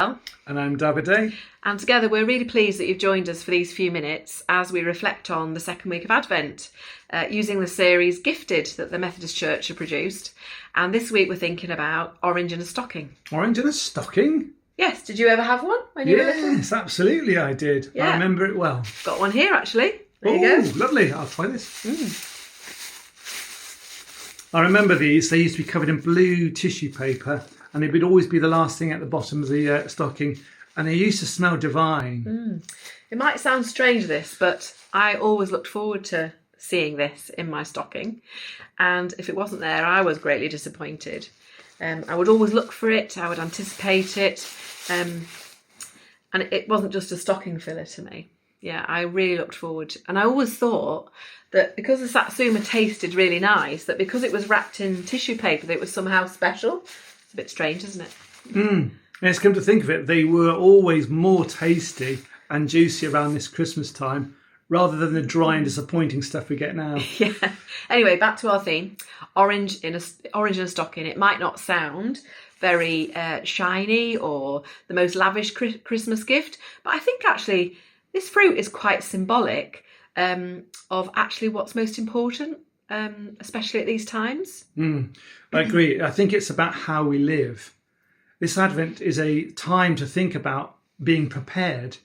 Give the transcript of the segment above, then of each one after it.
Michelle. And I'm Davide. And together we're really pleased that you've joined us for these few minutes as we reflect on the second week of Advent, using the series Gifted that the Methodist Church have produced. And this week we're thinking about orange in a stocking. Orange in a stocking? Yes, did you ever have one when you were little? Yes, absolutely I did. Yeah. I remember it well. Got one here actually. There you Oh, go. lovely. I'll try this. I remember these. They used to be covered in blue tissue paper and it would always be the last thing at the bottom of the stocking. And they used to smell divine. It might sound strange this, but I always looked forward to seeing this in my stocking. And if it wasn't there, I was greatly disappointed. I would always look for it. I would anticipate it. And it wasn't just a stocking filler to me. Yeah, I really looked forward. And I always thought that because the satsuma tasted really nice, that because it was wrapped in tissue paper, that it was somehow special. It's a bit strange, isn't it? And it's come to think of it, they were always more tasty and juicy around this Christmas time rather than the dry and disappointing stuff we get now. Yeah. Anyway, back to our theme. Orange in a stocking. It might not sound very shiny or the most lavish Christmas gift, but I think actually this fruit is quite symbolic of actually what's most important, especially at these times. I agree. I think it's about how we live. This Advent is a time to think about being prepared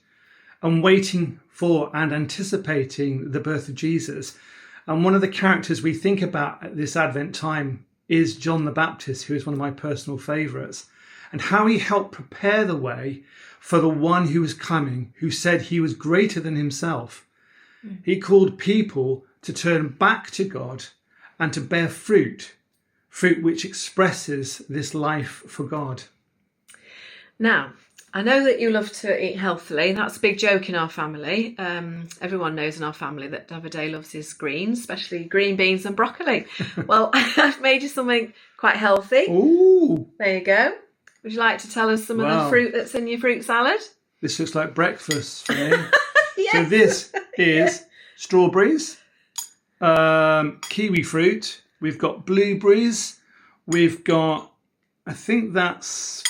and waiting for and anticipating the birth of Jesus. And one of the characters we think about at this Advent time is John the Baptist, who is one of my personal favourites, and how he helped prepare the way for the one who was coming, who said he was greater than himself. He called people to turn back to God and to bear fruit which expresses this life for God. Now, I know that you love to eat healthily, and that's a big joke in our family. Everyone knows in our family that Davide loves his greens, especially green beans and broccoli. Well, I've made you something quite healthy. Ooh! There you go. Would you like to tell us some of the fruit that's in your fruit salad? This looks like breakfast for me. Yes. So this is strawberries, kiwi fruit, we've got blueberries, we've got, I think that's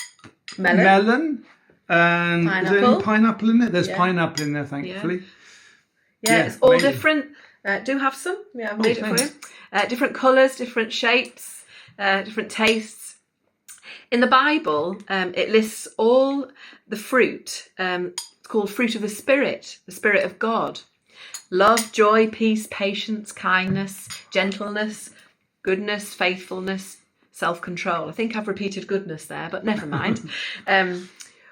melon and pineapple. Is there any pineapple in there? There's pineapple in there, thankfully. Yeah, it's all amazing. different. Do have some. Yeah, I've made it Thanks. for you. Different colours, different shapes, different tastes. In the Bible, it lists all the fruit. It's called fruit of the Spirit of God. Love, joy, peace, patience, kindness, gentleness, goodness, faithfulness, self-control. I think I've repeated goodness there, but never mind.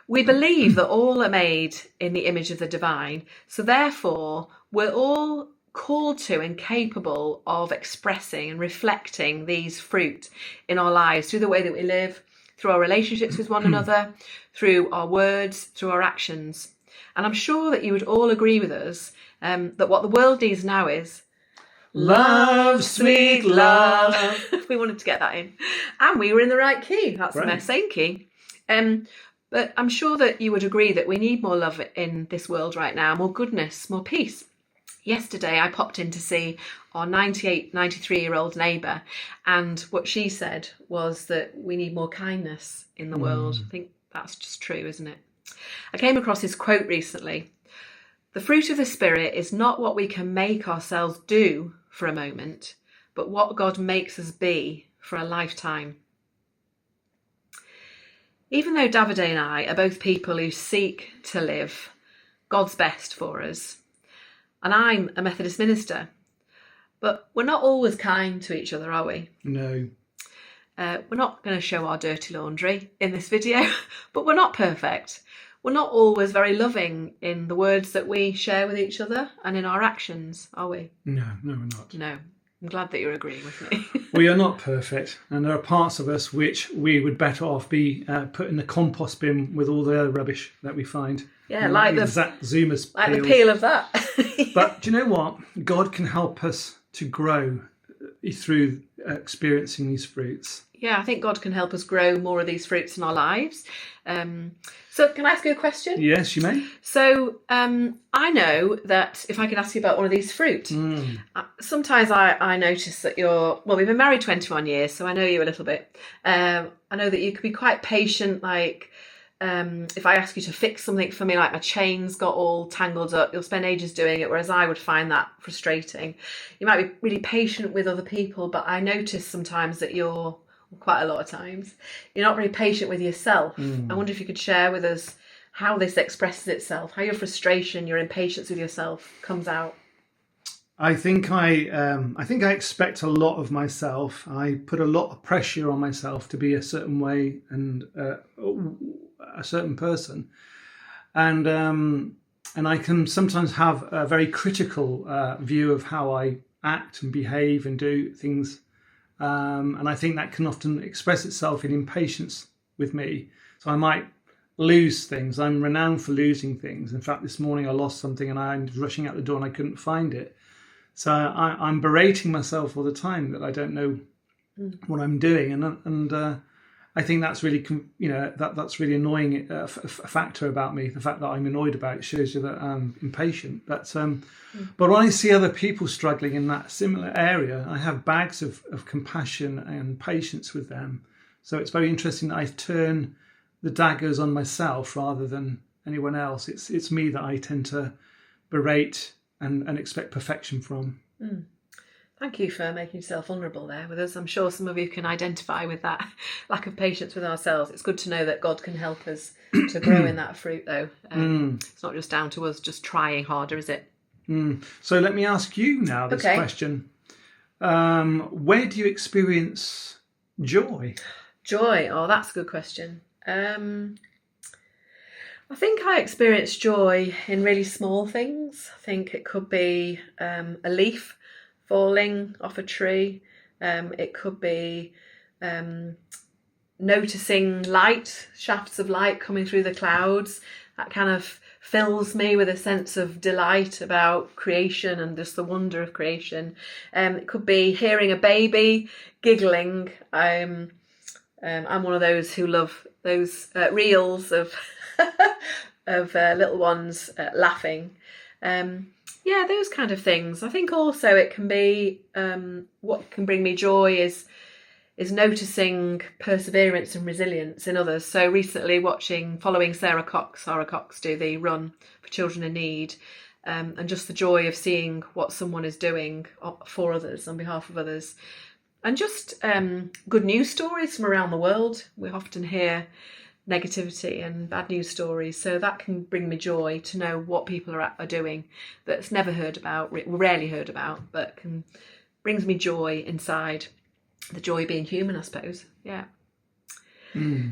We believe that all are made in the image of the divine. So therefore, we're all called to and capable of expressing and reflecting these fruit in our lives through the way that we live, through our relationships with one another, through our words, through our actions. And I'm sure that you would all agree with us that what the world needs now is Love, sweet love. We wanted to get that in. And we were in the right key. That's Right. the same key. But I'm sure that you would agree that we need more love in this world right now, more goodness, more peace. Yesterday, I popped in to see our 93-year-old neighbour, and what she said was that we need more kindness in the world. I think that's just true, isn't it? I came across this quote recently. The fruit of the Spirit is not what we can make ourselves do for a moment, but what God makes us be for a lifetime. Even though Davide and I are both people who seek to live God's best for us, and I'm a Methodist minister, but we're not always kind to each other, are we? No. We're not going to show our dirty laundry in this video, but we're not perfect. We're not always very loving in the words that we share with each other and in our actions, are we? No, we're not. No. I'm glad that you're agreeing with me. We are not perfect, and there are parts of us which we would better off be put in the compost bin with all the other rubbish that we find. Yeah, like the Zuma's like the peel of that. But do you know what? God can help us to grow through experiencing these fruits. Yeah, I think God can help us grow more of these fruits in our lives. So can I ask you a question? Yes, you may. So I know that if I could ask you about one of these fruit, sometimes I notice that we've been married 21 years, so I know you a little bit. I know that you could be quite patient, like If I ask you to fix something for me, like my chains got all tangled up, you'll spend ages doing it, whereas I would find that frustrating. You might be really patient with other people, but I notice sometimes that quite a lot of times, you're not very patient with yourself. I wonder if you could share with us how this expresses itself, how your frustration, your impatience with yourself comes out. I think I expect a lot of myself. I put a lot of pressure on myself to be a certain way and a certain person, and I can sometimes have a very critical view of how I act and behave and do things, and I think that can often express itself in impatience with me. So I might lose things. I'm renowned for losing things. In fact, this morning I lost something and I was rushing out the door and I couldn't find it. So I'm berating myself all the time that I don't know what I'm doing, and I think that's really that's really annoying. A factor about me, the fact that I'm annoyed about it shows you that I'm impatient. But when I see other people struggling in that similar area, I have bags of compassion and patience with them. So it's very interesting that I turn the daggers on myself rather than anyone else. It's me that I tend to berate and expect perfection from. Thank you for making yourself vulnerable there with us. I'm sure some of you can identify with that lack of patience with ourselves. It's good to know that God can help us to grow in that fruit, though. It's not just down to us just trying harder, is it? So let me ask you now this question. Where do you experience joy? Joy? Oh, that's a good question. I think I experience joy in really small things. I think it could be a leaf falling off a tree. It could be noticing light, shafts of light coming through the clouds. That kind of fills me with a sense of delight about creation and just the wonder of creation. It could be hearing a baby giggling. I'm one of those who love those reels of of little ones laughing. Those kind of things. I think also it can be what can bring me joy is noticing perseverance and resilience in others. So recently following Sarah Cox do the run for children in need, and just the joy of seeing what someone is doing for others, on behalf of others. And just good news stories from around the world. We often hear negativity and bad news stories, so that can bring me joy to know what people are doing that's never heard about, rarely heard about, but brings me joy inside. The joy being human, I suppose. Yeah.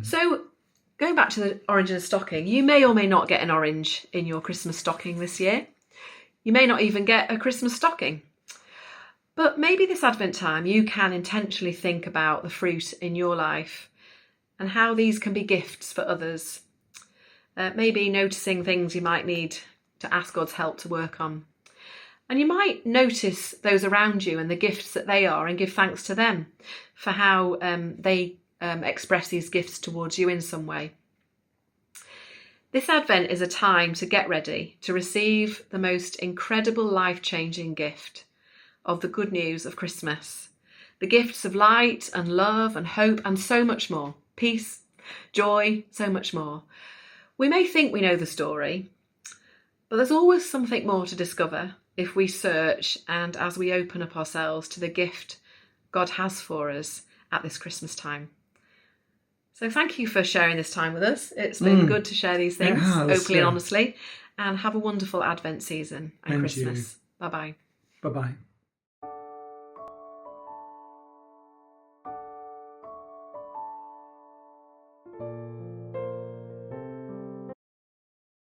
So going back to the orange in a stocking, you may or may not get an orange in your Christmas stocking this year. You may not even get a Christmas stocking. But maybe this Advent time you can intentionally think about the fruit in your life and how these can be gifts for others. Maybe noticing things you might need to ask God's help to work on. And you might notice those around you and the gifts that they are and give thanks to them for how they express these gifts towards you in some way. This Advent is a time to get ready to receive the most incredible life-changing gift of the good news of Christmas. The gifts of light and love and hope and so much more. Peace, joy, so much more. We may think we know the story, but there's always something more to discover if we search and as we open up ourselves to the gift God has for us at this Christmas time. So thank you for sharing this time with us. It's been good to share these things openly and honestly, and have a wonderful Advent season and Christmas. Bye-bye. Bye-bye.